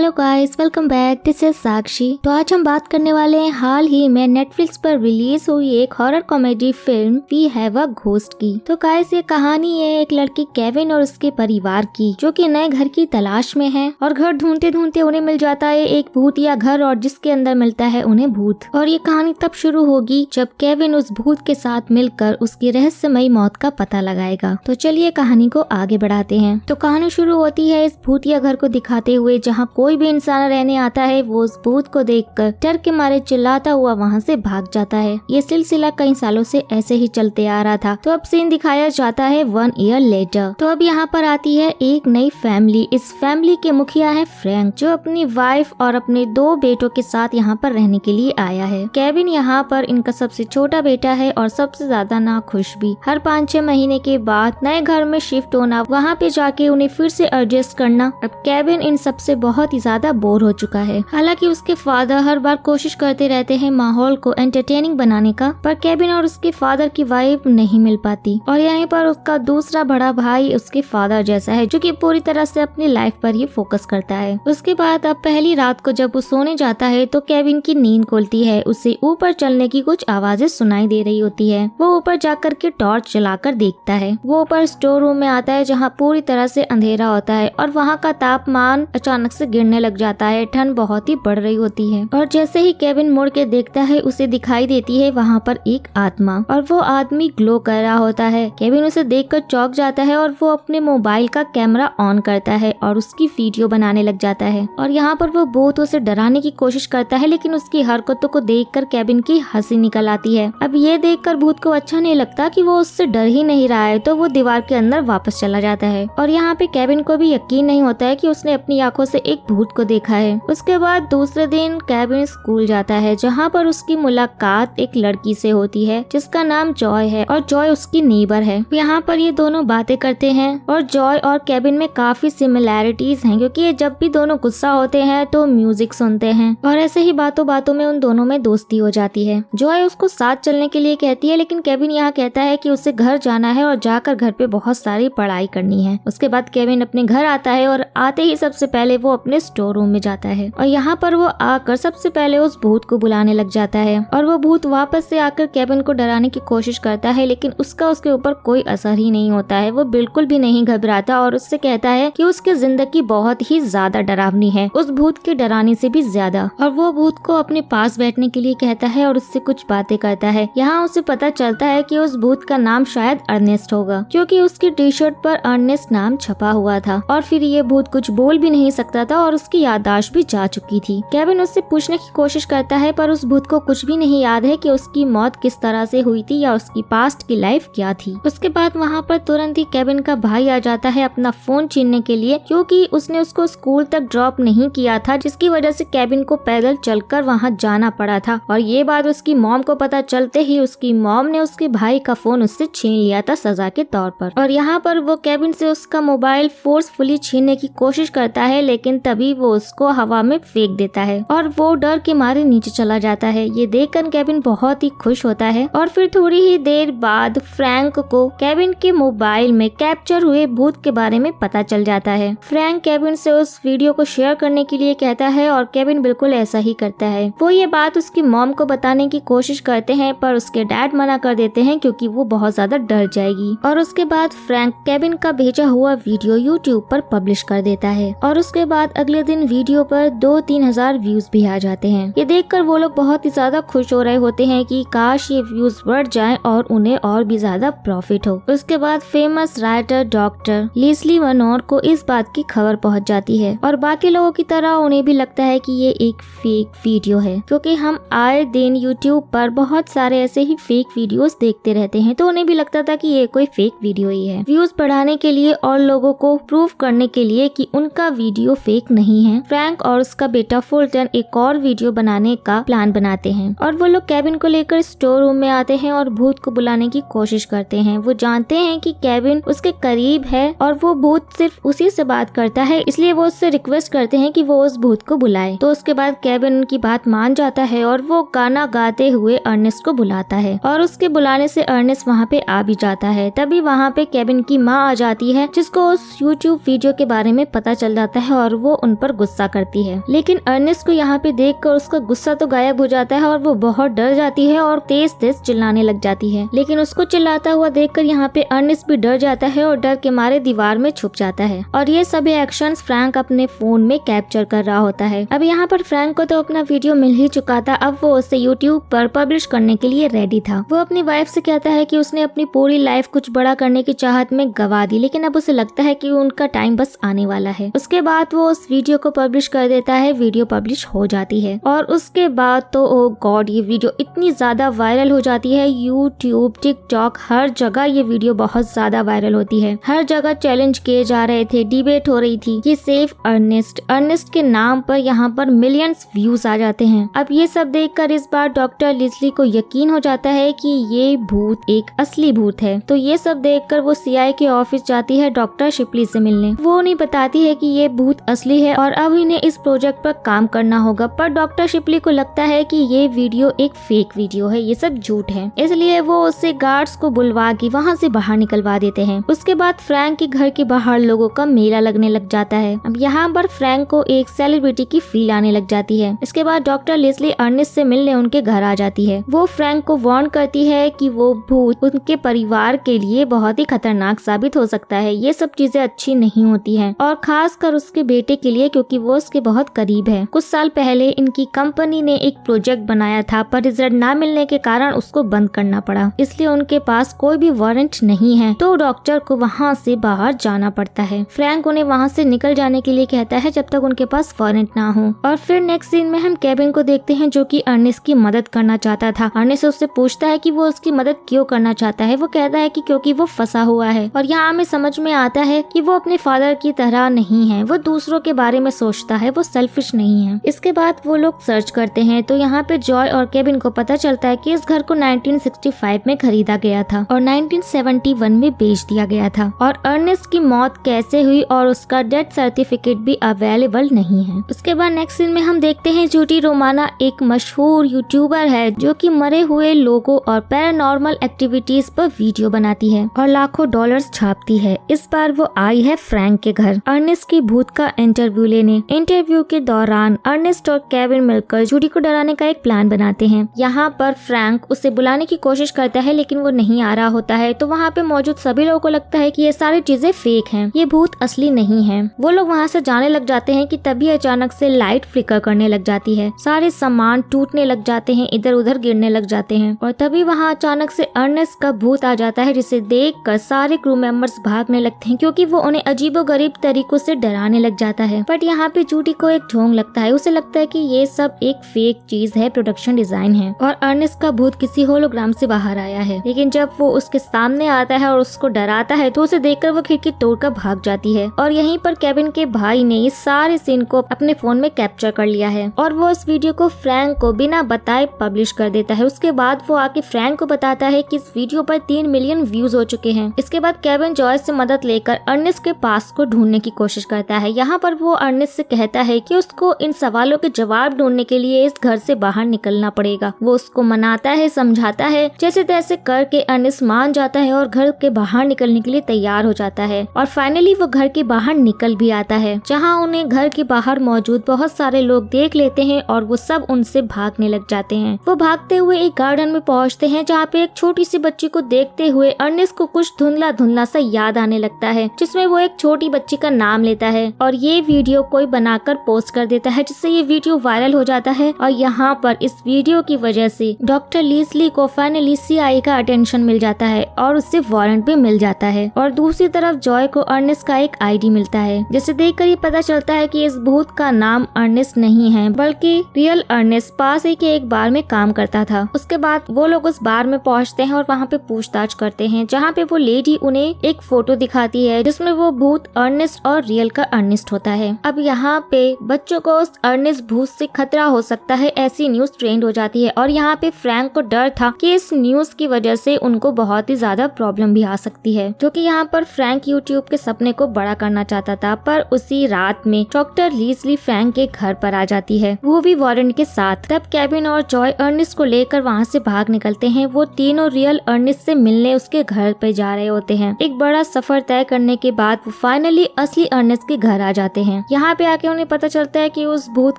Hello guys, welcome back. This is Sakshi. तो आज हम बात करने वाले हैं हाल ही में नेटफ्लिक्स पर रिलीज हुई एक horror comedy film we have a ghost की। तो गाइस ये कहानी है एक लड़की केविन और उसके परिवार की, जो कि नए घर की तलाश में है और घर ढूंढते ढूंढते उन्हें मिल जाता है एक भूतिया घर, और जिसके अंदर मिलता है उन्हें भूत। और ये कहानी तब शुरू होगी जब केविन उस भूत के साथ मिलकर उसकी रहस्यमयी मौत का पता लगाएगा। तो चलिए कहानी को आगे बढ़ाते हैं। तो कहानी शुरू होती है इस भूतिया घर को दिखाते हुए, जहाँ कोई भी इंसान रहने आता है वो उस भूत को देखकर डर के मारे चिल्लाता हुआ वहाँ से भाग जाता है। ये सिलसिला कई सालों से ऐसे ही चलते आ रहा था। तो अब सीन दिखाया जाता है 1 ईयर लेटर। तो अब यहाँ पर आती है एक नई फैमिली। इस फैमिली के मुखिया है फ्रैंक, जो अपनी वाइफ और अपने 2 बेटों के साथ यहाँ पर रहने के लिए आया है। केविन यहाँ पर इनका सबसे छोटा बेटा है और सबसे ज्यादा नाखुश भी। हर 5-6 महीने के बाद नए घर में शिफ्ट होना, वहाँ पे जाके उन्हें फिर से एडजस्ट करना। अब केविन इन सबसे बहुत ही ज्यादा बोर हो चुका है। हालांकि उसके फादर हर बार कोशिश करते रहते हैं माहौल को एंटरटेनिंग बनाने का, पर केविन और उसके फादर की वाइफ नहीं मिल पाती। और यहीं पर उसका दूसरा बड़ा भाई उसके फादर जैसा है, जो कि पूरी तरह से अपनी लाइफ पर ही फोकस करता है। उसके बाद अब पहली रात को जब वो सोने जाता है तो केविन की नींद खुलती है। उसे ऊपर चलने की कुछ आवाजें सुनाई दे रही होती है। वो ऊपर जाकर के टॉर्च जलाकर देखता है। वो ऊपर स्टोर रूम में आता है, जहाँ पूरी तरह से अंधेरा होता है और वहाँ का तापमान अचानक से गिरने लग जाता है। ठंड बहुत ही बढ़ रही होती है और जैसे ही केविन मुड़ के देखता है, उसे दिखाई देती है वहाँ पर एक आत्मा, और वो आदमी ग्लो कर रहा होता है। केविन उसे देखकर चौंक जाता है और वो अपने मोबाइल का कैमरा ऑन करता है और उसकी वीडियो बनाने लग जाता है। और यहाँ पर वो भूत उसे डराने की कोशिश करता है, लेकिन उसकी हरकतों को देखकर केविन की हंसी निकल आती है। अब ये देखकर भूत को अच्छा नहीं लगता कि वो उससे डर ही नहीं रहा है, तो वो दीवार के अंदर वापस चला जाता है। और यहाँ पे केविन को भी यकीन नहीं होता है कि उसने अपनी आंखों से एक भूत को देखा है। उसके बाद दूसरे दिन केविन स्कूल जाता है, जहाँ पर उसकी मुलाकात एक लड़की से होती है जिसका नाम जॉय है, और जॉय उसकी नेबर है। यहाँ पर ये दोनों बातें करते हैं और जॉय और केविन में काफी सिमिलैरिटीज हैं, क्योंकि ये जब भी दोनों गुस्सा होते हैं तो म्यूजिक सुनते हैं, और ऐसे ही बातों बातों में उन दोनों में दोस्ती हो जाती है। जॉय उसको साथ चलने के लिए कहती है, लेकिन केविन यहाँ कहता है कि उसे घर जाना है और जाकर घर पे बहुत सारी पढ़ाई करनी है। उसके बाद केविन अपने घर आता है और आते ही सबसे पहले वो अपने स्टोर रूम में जाता है, और यहाँ पर वो आकर सबसे पहले उस भूत को बुलाने लग जाता है। और वो भूत वापस से आकर केविन को डराने की कोशिश करता है, लेकिन उसका उसके ऊपर कोई असर ही नहीं होता है। वो बिल्कुल भी नहीं घबराता और उससे कहता है कि उसकी जिंदगी बहुत ही ज्यादा डरावनी है, उस भूत के डराने से भी ज्यादा। और वो भूत को अपने पास बैठने के लिए कहता है और उससे कुछ बातें करता है। यहाँ उसे पता चलता है कि उस भूत का नाम शायद अर्नेस्ट होगा, क्योंकि उसकी टी शर्ट पर अर्नेस्ट नाम छपा हुआ था। और फिर ये भूत कुछ बोल भी नहीं सकता था और उसकी याददाश्त भी जा चुकी थी। केविन उससे पूछने की कोशिश करता है, पर उस भूत को कुछ भी नहीं याद है कि उसकी मौत किस तरह से हुई थी या उसकी पास्ट की लाइफ क्या थी। उसके बाद वहाँ पर तुरंत ही केविन का भाई आ जाता है अपना फोन छीनने के लिए, क्योंकि उसने उसको स्कूल तक ड्रॉप नहीं किया था, जिसकी वजह से केविन को पैदल चलकर वहाँ जाना पड़ा था। और ये बात उसकी मॉम को पता चलते ही उसकी मॉम ने उसके भाई का फोन उससे छीन लिया था सजा के तौर पर। और यहाँ पर वो केविन से उसका मोबाइल फोर्सफुली छीनने की कोशिश करता है, लेकिन तभी वो उसको हवा में फेंक देता है और वो डर के मारे नीचे चला जाता है। ये देखकर केविन बहुत ही खुश होता है। और फिर थोड़ी ही देर बाद फ्रैंक को केविन के मोबाइल में कैप्चर हुए भूत के बारे में पता चल जाता है। फ्रैंक केविन से उस वीडियो को शेयर करने के लिए कहता है और केविन बिल्कुल ऐसा ही करता है। वो ये बात उसकी मॉम को बताने की कोशिश करते हैं, पर उसके डैड मना कर देते हैं क्योंकि वो बहुत ज्यादा डर जाएगी। और उसके बाद फ्रैंक केविन का भेजा हुआ वीडियो यूट्यूब पर पब्लिश कर देता है, और उसके बाद अगले दिन वीडियो पर 2-3 हजार व्यूज भी आ जाते हैं। ये देखकर वो लोग बहुत ही ज्यादा खुश हो रहे होते हैं कि काश ये व्यूज बढ़ जाएं और उन्हें और भी ज्यादा प्रॉफिट हो। उसके बाद फेमस राइटर डॉक्टर लेस्ली वनोर को इस बात की खबर पहुंच जाती है, और बाकी लोगों की तरह उन्हें भी लगता है कि ये एक फेक वीडियो है, क्योंकि हम आए दिन यूट्यूब पर बहुत सारे ऐसे ही फेक वीडियोस देखते रहते हैं, तो उन्हें भी लगता था कि ये कोई फेक वीडियो ही है। व्यूज बढ़ाने के लिए और लोगों को प्रूव करने के लिए कि उनका वीडियो फेक नहीं है, फ्रैंक और उसका बेटा फुलटन एक और वीडियो बनाने का प्लान बनाते हैं, और वो लोग केविन को लेकर स्टोर रूम में आते हैं और भूत को बुलाने की कोशिश करते हैं। वो जानते हैं कि केविन उसके करीब है और वो भूत सिर्फ उसी से बात करता है, इसलिए वो उससे रिक्वेस्ट करते हैं कि वो उस भूत को बुलाए। तो उसके बाद केविन उनकी बात मान जाता है और वो गाना गाते हुए अर्नेस्ट को बुलाता है, और उसके बुलाने से अर्नेस्ट वहाँ पे आ भी जाता है। तभी वहाँ पे केविन की माँ आ जाती है, जिसको उस यूट्यूब वीडियो के बारे में पता चल जाता है और वो उन पर गुस्सा करती है, लेकिन अर्नेस्ट को यहाँ पे देखकर उसका गुस्सा तो गायब हो जाता है और वो बहुत डर जाती है और तेज तेज चिल्लाने लग जाती है। लेकिन उसको चिल्लाता हुआ देखकर यहाँ पे अर्नेस्ट भी डर जाता है और डर के मारे दीवार में छुप जाता है। और ये सभी एक्शंस फ्रैंक अपने फोन में कैप्चर कर रहा होता है। अब यहाँ पर फ्रैंक को तो अपना वीडियो मिल ही चुका था, अब वो उसे यूट्यूब पर पब्लिश करने के लिए रेडी था। वो अपनी वाइफ से कहता है कि उसने अपनी पूरी लाइफ कुछ बड़ा करने की चाहत में गवा दी, लेकिन अब उसे लगता है कि उनका टाइम बस आने वाला है। उसके बाद वो उस वीडियो को पब्लिश कर देता है, वीडियो पब्लिश हो जाती है और उसके बाद तो ओ गॉड, ये वीडियो इतनी ज्यादा वायरल हो जाती है। यूट्यूब, टिकटॉक, हर जगह ये वीडियो बहुत ज्यादा वायरल होती है। हर जगह चैलेंज किए जा रहे थे, डिबेट हो रही थी कि सेव अर्नेस्ट के नाम पर यहाँ पर मिलियंस व्यूज आ जाते हैं। अब ये सब देखकर इस बार डॉक्टर लिजली को यकीन हो जाता है कि ये भूत एक असली भूत है। तो ये सब देखकर वो सीआई के ऑफिस जाती है डॉक्टर शिपली से मिलने। वो उन्हें बताती है कि ये भूत असली है और अब इन्हें इस प्रोजेक्ट पर काम करना होगा, पर डॉक्टर शिपली को लगता है कि ये वीडियो एक फेक वीडियो है, ये सब झूठ है, इसलिए वो उससे गार्ड्स को बुलवा के वहाँ से बाहर निकलवा देते हैं। उसके बाद फ्रैंक के घर के बाहर लोगों का मेला लगने लग जाता है। अब यहाँ पर फ्रैंक को एक सेलिब्रिटी की फील आने लग जाती है। इसके बाद डॉक्टर लिजली अर्नेस्ट से मिलने उनके घर आ जाती है। वो फ्रैंक को वार्न करती है कि वो भूत उनके परिवार के लिए बहुत ही खतरनाक साबित हो सकता है, ये सब चीजें अच्छी नहीं होती हैं और खासकर उसके बेटे के लिए, क्योंकि वो उसके बहुत करीब है। कुछ साल पहले इनकी कंपनी ने एक प्रोजेक्ट बनाया था, पर रिजल्ट ना मिलने के कारण उसको बंद करना पड़ा, इसलिए उनके पास कोई भी वारंट नहीं है, तो डॉक्टर को वहाँ से बाहर जाना पड़ता है। फ्रैंक उन्हें वहाँ से निकल जाने के लिए कहता है जब तक उनके पास वारंट ना हो। और फिर नेक्स्ट सीन में हम केविन को देखते हैं जो कि अर्नेस्ट की मदद करना चाहता था। अर्नेस्ट उससे पूछता है कि वो उसकी मदद क्यों करना चाहता है। वो कहता है कि क्योंकि वो फंसा हुआ है और यहाँ हमें समझ में आता है कि वो अपने फादर की तरह नहीं है, वो दूसरों के बारे में सोचता है, वो सेल्फिश नहीं है। इसके बाद वो लोग सर्च करते हैं तो यहाँ पे जॉय और केविन को पता चलता है कि इस घर को 1965 में खरीदा गया था और 1971 में बेच दिया गया था और अर्नेस्ट की मौत कैसे हुई और उसका डेथ सर्टिफिकेट भी अवेलेबल नहीं है। उसके बाद नेक्स्ट सीन में हम देखते हैं जूडी रोमाना एक मशहूर यूट्यूबर है जो कि मरे हुए लोगों और पैरानॉर्मल एक्टिविटीज पर वीडियो बनाती है और लाखों डॉलर्स छापती है। इस बार वो आई है फ्रैंक के घर अर्नेस्ट की भूत का इंटरव्यू लेने। इंटरव्यू के दौरान अर्नेस्ट और केविन मिलकर जूडी को डराने का एक प्लान बनाते हैं। यहाँ पर फ्रैंक उसे बुलाने की कोशिश करता है लेकिन वो नहीं आ रहा होता है, तो वहाँ पे मौजूद सभी लोगों को लगता है कि ये सारी चीजें फेक हैं, ये भूत असली नहीं है। वो लोग वहाँ से जाने लग जाते हैं कि तभी अचानक से लाइट फ्लिकर करने लग जाती है, सारे सामान टूटने लग जाते हैं, इधर उधर गिरने लग जाते हैं और तभी वहाँ अचानक से अर्नेस्ट का भूत आ जाता है जिसे देखकर सारे क्रू मेंबर्स भागने लगते हैं क्योंकि वो उन्हें अजीबोगरीब तरीकों से डराने लग जाता है। बट यहाँ पे जूडी को एक ढोंग लगता है, उसे लगता है कि ये सब एक फेक चीज है, प्रोडक्शन डिजाइन है और अर्नेस्ट का भूत किसी होलोग्राम से बाहर आया है। लेकिन जब वो उसके सामने आता है और उसको डराता है तो उसे देखकर वो खिड़की तोड़कर भाग जाती है और यहीं पर केविन के भाई ने इस सारे सीन को अपने फोन में कैप्चर कर लिया है और वो इस वीडियो को फ्रैंक को बिना बताए पब्लिश कर देता है। उसके बाद वो आके फ्रैंक को बताता है कि इस वीडियो पर 3 मिलियन व्यूज हो चुके हैं। इसके बाद केविन जॉय से मदद लेकर अर्नेस्ट के पास को ढूंढने की कोशिश करता है। यहाँ पर वो अर्नेस्ट से कहता है कि उसको इन सवालों के जवाब ढूंढने के लिए इस घर से बाहर निकलना पड़ेगा। वो उसको मनाता है, समझाता है, जैसे तैसे करके अर्नेस्ट मान जाता है और घर के बाहर निकलने के लिए तैयार हो जाता है और फाइनली वो घर के बाहर निकल भी आता है, जहाँ उन्हें घर के बाहर मौजूद बहुत सारे लोग देख लेते हैं और वो सब उनसे भागने लग जाते हैं। वो भागते हुए एक गार्डन में पहुँचते हैं जहाँ पे एक छोटी सी बच्ची को देखते हुए अर्नेस्ट को कुछ धुंधला धुंधला सा याद आने लगता है, जिसमें वो एक छोटी बच्ची का नाम लेता है और ये वीडियो कोई बनाकर पोस्ट कर देता है, जिससे ये वीडियो वायरल हो जाता है और यहाँ पर इस वीडियो की वजह से डॉक्टर लिजली को फाइनली सीआई का अटेंशन मिल जाता है और उससे वारंट भी मिल जाता है। और दूसरी तरफ जॉय को अर्नेस्ट का एक आईडी मिलता है, जिसे देखकर ये पता चलता है कि इस भूत का नाम अर्नेस्ट नहीं है बल्कि रियल अर्नेस्ट पास ही के एक बार में काम करता था। उसके बाद वो लोग उस बार में पहुँचते हैं और वहाँ पे पूछताछ करते हैं, जहाँ पे वो लेडी उन्हें एक फोटो दिखाती है जिसमें वो भूत अर्नेस्ट और रियल का अर्नेस्ट होता है। अब यहाँ पे बच्चों को उस अर्नेस्ट भूत से खतरा हो सकता है ऐसी न्यूज ट्रेंड हो जाती है और यहाँ पे फ्रैंक को डर था कि इस न्यूज की वजह से उनको बहुत ही ज्यादा प्रॉब्लम भी आ सकती है, जो कि यहाँ पर फ्रैंक यूट्यूब के सपने को बड़ा करना चाहता था। पर उसी रात में डॉक्टर लिजली फ्रैंक के घर पर आ जाती है, वो भी वारंट के साथ। तब केविन और जॉय अर्नेस्ट को लेकर वहाँ से भाग निकलते हैं। वो तीनों रियल अर्नेस्ट से मिलने उसके घर पे जा रहे होते हैं। एक बड़ा सफर तय करने के बाद वो फाइनली असली अर्नेस्ट के घर आ जाते हैं। यहाँ पे आके उन्हें पता चलता है कि उस भूत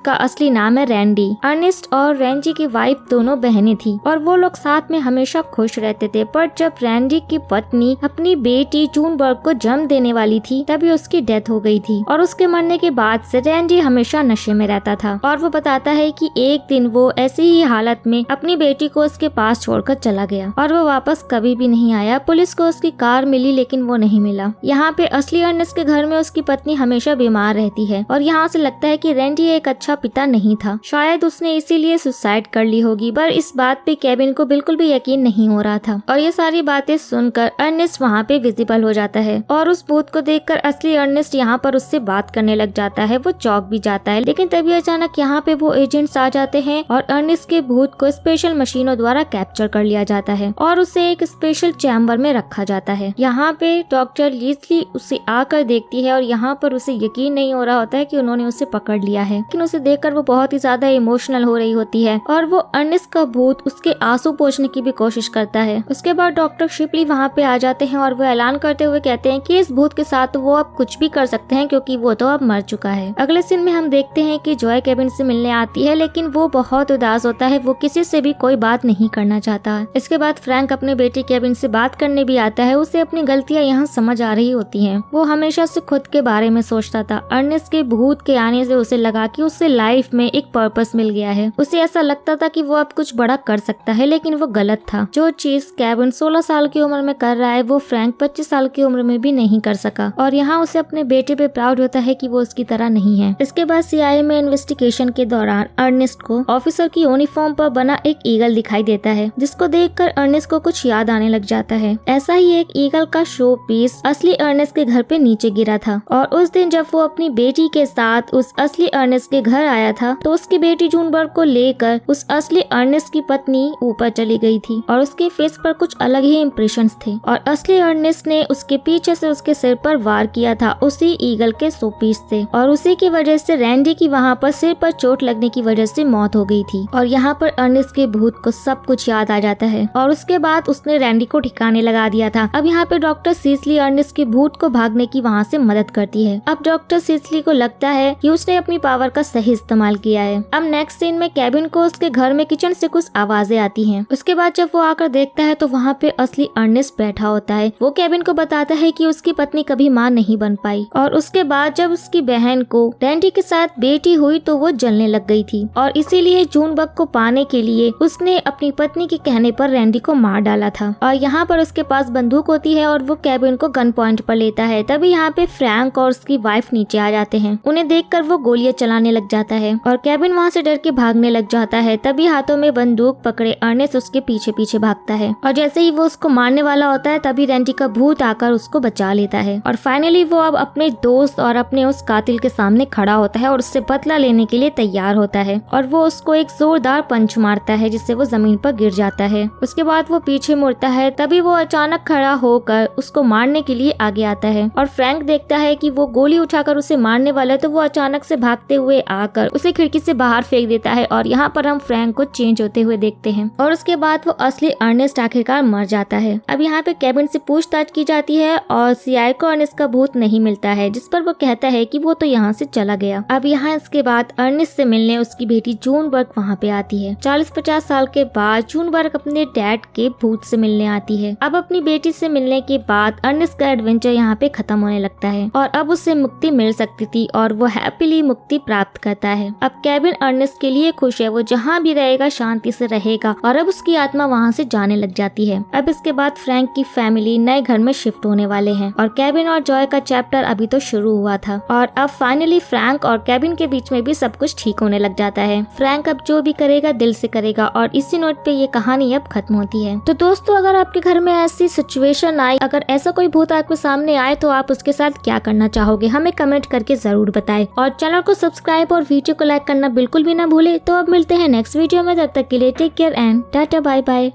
का असली नाम है रैंडी। अर्नेस्ट और रैंडी की वाइफ दोनों बहनें थी और वो लोग साथ में हमेशा खुश रहते थे, पर जब रैंडी की पत्नी अपनी बेटी जूनबर्ग को जन्म देने वाली थी तभी उसकी डेथ हो गई थी और उसके मरने के बाद से रैंडी हमेशा नशे में रहता था। और वो बताता है कि एक दिन वो ऐसी ही हालत में अपनी बेटी को उसके पास छोड़कर चला गया और वो वापस कभी भी नहीं आया। पुलिस को उसकी कार मिली लेकिन वो नहीं मिला। यहाँ पे असली अर्नेस्ट के घर में उसकी पत्नी हमेशा बीमार रहती है और यहाँ से लगता है कि रैंडी एक अच्छा पिता नहीं था, शायद उसने इसीलिए सुसाइड कर ली होगी। पर इस बात पे केविन को बिल्कुल भी यकीन नहीं हो रहा था और ये सारी बातें सुनकर अर्नेस्ट वहाँ पे विजिबल हो जाता है और उस भूत को देखकर असली अर्नेस्ट यहाँ पर उससे बात करने लग जाता है। वो चौंक भी जाता है, लेकिन तभी अचानक यहाँ पे वो एजेंट्स आ जाते हैं और अर्नेस्ट के भूत को स्पेशल मशीनों द्वारा कैप्चर कर लिया जाता है और उसे एक स्पेशल चैम्बर में रखा जाता है। यहाँ पे डॉक्टर लीसली उसे आकर देखती है और यहाँ पर उसे यकीन नहीं हो रहा होता है कि उन्होंने उसे पकड़ लिया है, लेकिन उसे देखकर वो बहुत ही ज्यादा इमोशनल हो रही होती है और वो अर्नेस्ट का भूत उसके आंसू पोंछने की भी कोशिश करता है। उसके बाद डॉक्टर शिपली वहाँ पे आ जाते हैं और वो ऐलान करते हुए कहते हैं कि इस भूत के साथ वो अब कुछ भी कर सकते हैं क्योंकि वो तो अब मर चुका है। अगले सीन में हम देखते हैं कि जॉय केविन से मिलने आती है, लेकिन वो बहुत उदास होता है, वो किसी से भी कोई बात नहीं करना चाहता। इसके बाद फ्रैंक अपने बेटे केविन से बात करने भी आता है। उसे अपनी गलतियाँ यहाँ समझ आ रही होती हैं। वो हमेशा से खुद के बारे में सोचता था। अर्नेस्ट के भूत के आने से उसे लगा कि उसे लाइफ में एक पर्पस मिल गया है। उसे ऐसा लगता था कि वो अब कुछ बड़ा कर सकता है, लेकिन वो गलत था। जो चीज केविन 16 साल की उम्र में कर रहा है वो फ्रैंक 25 साल की उम्र में भी नहीं कर सका और यहाँ उसे अपने बेटे पे प्राउड होता है कि वो उसकी तरह नहीं है। इसके बाद CIA में इन्वेस्टिगेशन के दौरान अर्नेस्ट को ऑफिसर की यूनिफॉर्म पर बना एक ईगल दिखाई देता है, जिसको देखकर अर्नेस्ट को कुछ याद आने लग जाता है। ऐसा ही एक ईगल का शो पीस असली अर्नेस्ट के घर पे नीचे गिरा था और उस दिन जब वो अपनी बेटी के साथ उस असली अर्नेस्ट के घर आया था तो उसकी बेटी जूनबर्ग को लेकर उस असली अर्नेस्ट की पत्नी ऊपर चली गई थी और उसके फेस पर कुछ अलग ही इम्प्रेशंस थे और असली अर्नेस्ट ने उसके पीछे से उसके सिर पर वार किया था उसी ईगल के शो पीस से और उसी की वजह से रैंडी की वहाँ पर सिर पर चोट लगने की वजह से मौत हो गई थी। और यहाँ पर अर्नेस्ट के भूत को सब कुछ याद आ जाता है और उसके बाद उसने रैंडी को ठिकाने लगा दिया था। अब यहाँ पे डॉक्टर सीसली अर्नेस्ट के भूत को भागने की वहाँ से मदद करती है। अब डॉक्टर सीसली को लगता है कि उसने अपनी पावर का सही इस्तेमाल किया है। अब नेक्स्ट सीन में केविन को उसके घर में किचन से कुछ आवाजें आती हैं। उसके बाद जब वो आकर देखता है तो वहाँ पे असली अर्नेस्ट बैठा होता है। वो केविन को बताता है कि उसकी पत्नी कभी मां नहीं बन पाई और उसके बाद जब उसकी बहन को रैंडी के साथ बेटी हुई तो वो जलने लग गई थी और इसीलिए जूनबर्ग को पाने के लिए उसने अपनी पत्नी के कहने पर रैंडी को मार डाला था। और यहाँ पर उसके पास बंदूक होती है और वो केविन को गन पॉइंट पर लेता है। तभी यहाँ पे फ्रैंक और उसकी वाइफ नीचे आ जाते हैं। उन्हें देखकर वो गोलियां चलाने लग जाता है और केविन वहाँ से डर के भागने लग जाता है। तभी हाथों में बंदूक पकड़े अर्नेस्ट उसके पीछे पीछे भागता है और जैसे ही वो उसको मारने वाला होता है तभी रैंडी का भूत आकर उसको बचा लेता है और फाइनली वो अब अपने दोस्त और अपने उस कातिल के सामने खड़ा होता है और उससे बदला लेने के लिए तैयार होता है और वो उसको एक जोरदार पंच मारता है जिससे वो जमीन पर गिर जाता है। उसके बाद वो पीछे मुड़ता है, तभी वो अचानक खड़ा होकर उसको मारने के लिए आगे आता है और फ्रैंक देखता है कि वो गोली उठाकर उसे मारने वाला है तो वो अचानक से भागते हुए आकर उसे खिड़की से बाहर फेंक देता है और यहाँ पर हम फ्रैंक को चेंज होते हुए देखते हैं और उसके बाद वो असली अर्नेस्ट आखिरकार मर जाता है। अब यहाँ पे केविन से पूछताछ की जाती है और CIA को अर्नेस्ट का भूत नहीं मिलता है, जिस पर वो कहता है कि वो तो यहाँ से चला गया। अब यहाँ इसके बाद अर्नेस्ट से मिलने उसकी बेटी जूनबर्ग वहाँ पे आती है। 40-50 साल के बाद जूनबर्ग अपने डैड के भूत से मिलने आती है। अब अपनी बेटी से मिलने के बाद अर्नेस्ट का एडवेंचर यहाँ पे खत्म होने लगता है और अब उसे मुक्ति मिल सकती थी और वो हैप्पीली मुक्ति प्राप्त करता है। अब केविन अर्नेस्ट के लिए खुश है, वो जहाँ भी रहेगा शांति से रहेगा और अब उसकी आत्मा वहाँ से जाने लग जाती है। अब इसके बाद फ्रैंक की फैमिली नए घर में शिफ्ट होने वाले हैं और केविन और जॉय का चैप्टर अभी तो शुरू हुआ था और अब फाइनली फ्रैंक और केविन के बीच में भी सब कुछ ठीक होने लग जाता है। फ्रैंक अब जो भी करेगा दिल से करेगा और इसी नोट पे ये कहानी अब खत्म होती है। तो दोस्तों, अगर आपके घर में ऐसी सिचुएशन आई, अगर ऐसा कोई भूत आपके सामने आए तो आप उसके साथ क्या करना चाहोगे, हमें कमेंट करके जरूर बताएं और चैनल को सब्सक्राइब और वीडियो को लाइक करना बिल्कुल भी ना भूले। तो अब मिलते हैं नेक्स्ट वीडियो में, तब तक के लिए take care and tata bye bye.